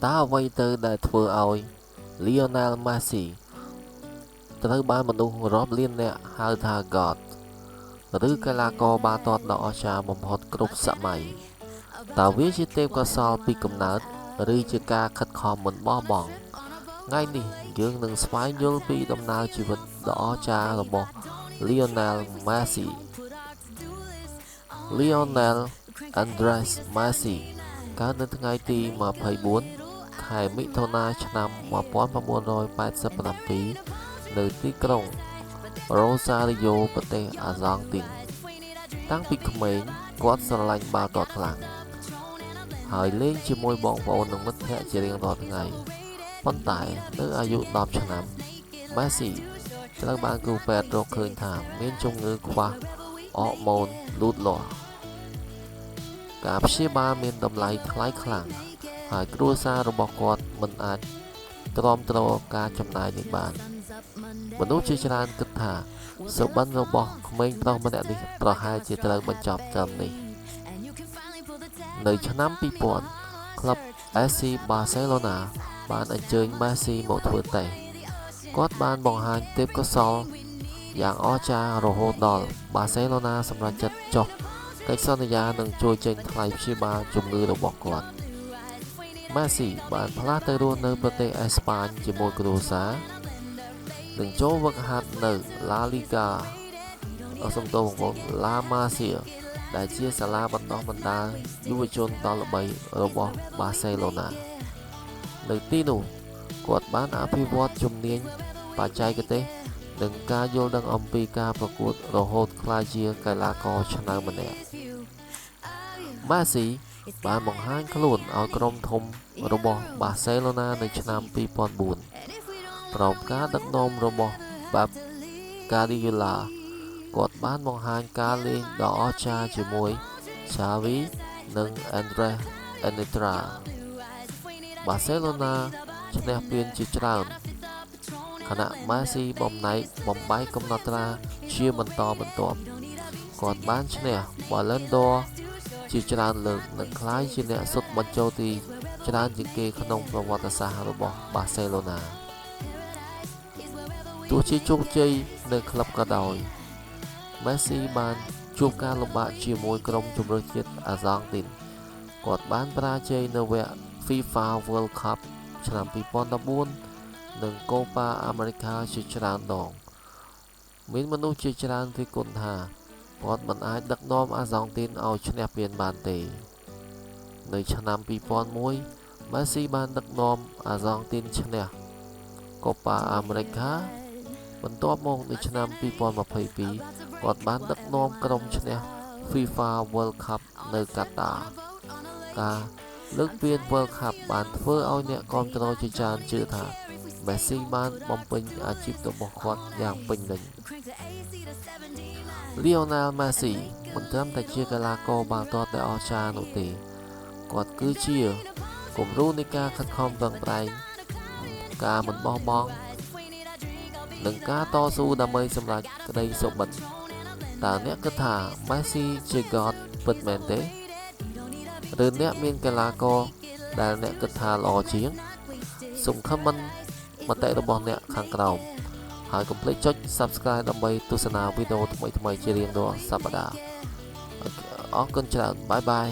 តើអ្វីទៅដែលធ្វើឲ្យ Lionel Messi ត្រូវបានមនុស្សរាប់លាននាក់ហៅថា God ឬកីឡាករបាល់ទាត់ដ៏អស្ចារ្យបំផុតគ្រប់សម័យតើវាជាទេពកោសល្យពីកំណើតឬជាការខិតខំមិនបោះបង់ថ្ងៃនេះយើងនឹងស្វែងយល់ពីដំណើរជីវិតដ៏អស្ចារ្យរបស់ Lionel Messi Lionel Andres Messi កើតនៅថ្ងៃទី24 ខែមិថុនាឆ្នាំ1987នៅទីក្រុង Rosario ប្រទេសអាហ្សង់ទីនតាំងពីក្មេងគាត់ស្រឡាញ់បាល់ទាត់ខ្លាំងហើយលេងជាមួយបងប្អូននិងមិត្តភ័ក្តិជារៀងរាល់ថ្ងៃប៉ុន្តែនៅអាយុ10ឆ្នាំ Messi ត្រូវបានគ្រូពេទ្យរកឃើញថាមានជំងឺខ្វះអរម៉ូនលូតលាស់ការព្យាបាលមានតម្លៃថ្លៃខ្លាំងហើយគ្រួសាររបស់គាត់មិនអាចទ្រាំទ្រការចំណាយនេះបានមនុស្សជាច្រើនគិតថាសុបិនរបស់ក្មេងប្រុសម្នាក់នេះប្រហែលជាត្រូវបញ្ចប់ត្រឹមនេះនៅឆ្នាំ2000ក្លឹប FC Barcelona បានអញ្ជើញ Messi មកធ្វើតេស្តគាត់បានបង្ហាញទេពកោសល្យយ៉ាងអស្ចារ្យរហូតដល់ Barcelona សម្រេចចិត្តចុះកិច្ចសន្យានឹងជួយចេញថ្លៃព្យាបាលជំងឺរបស់គាត់ Messi បានផ្លាស់ទៅរស់នៅប្រទេសអេស្ប៉ាញជាមួយគ្រួសារនឹងចូលវឹកហាត់នៅ La Liga La Masia ដែលជាសាលាបណ្ដុះបណ្ដាលយុវជនដ៏ល្បីរបស់ Barcelona នៅទីនោះគាត់បានអភិវឌ្ឍជំនាញបច្ចេកទេសនិងការយល់ដឹងអំពីការប្រកួតរហូតក្លាយជាកីឡាករឆ្នើមម្នាក់ Messi បានបង្ហាញខ្លួនឲ្យក្រុមធំរបស់ Barcelona នៅឆ្នាំ2004ក្រោមការដឹកនាំរបស់ Pep Guardiola គាត់បានបង្ហាញការលេងដ៏អស្ចារ្យជាមួយ Xavi និង Andres Iniesta Barcelona ឈ្នះពានជាច្រើនខណៈ Messi បំបែកកំណត់ត្រាជាបន្តបន្ទាប់គាត់បានឈ្នះ Ballon d'Or ជាច្រើនលើកនិងក្លាយជាអ្នកសុទ្ធបញ្ចូលទីច្រើនជាងគេក្នុងប្រវត្តិសាស្ត្ររបស់ Barcelona ទោះជាជោគជ័យនៅក្លឹបក៏ដោយ Messi បានជួបការលំបាកជាមួយក្រុមជម្រើសជាតិអាហ្សង់ទីនគាត់បានបរាជ័យនៅវគ្គ FIFA World Cup ឆ្នាំ2014និង Copa America ជាច្រើនដងមានមនុស្សជាច្រើនរិះគន់ថាគាត់មិនអាចដឹកនាំអាហ្សង់ទីនឲ្យឈ្នះពានបានទេនៅឆ្នាំ2001 Messi បានដឹកនាំអាហ្សង់ទីនឈ្នះ Copa America បន្ទាប់មកនៅឆ្នាំ2022គាត់បានដឹកនាំក្រុមឈ្នះ FIFA World Cup នៅកាតាការលើកពាន World Cup បានធ្វើឲ្យអ្នកគាំទ្រជាច្រើនជឿថា Messi បានបំពេញអាជីពរបស់គាត់យ៉ាងពេញលេញ Lionel Messi មិនត្រឹមតែជាកីឡាករបាល់ទាត់ដែលអស្ចារ្យនោះទេគាត់គឺជាគំរូនៃការខិតខំប្រឹងប្រែងការមិនបោះបង់និងការតស៊ូដើម្បីសម្រេចក្តីសុបិនតើអ្នកគិតថា Messi ជា God ពិតមែនទេឬអ្នកមានកីឡាករដែលអ្នកគិតថាល្អជាងសូមខមមិនមតិរបស់អ្នកខាងក្រោមហើយកុំភ្លេចចុច Subscribe ដើម្បីទស្សនាវីដេអូថ្មីៗជារៀងរាល់សប្តាហ៍អរគុណច្រើនបាយបាយ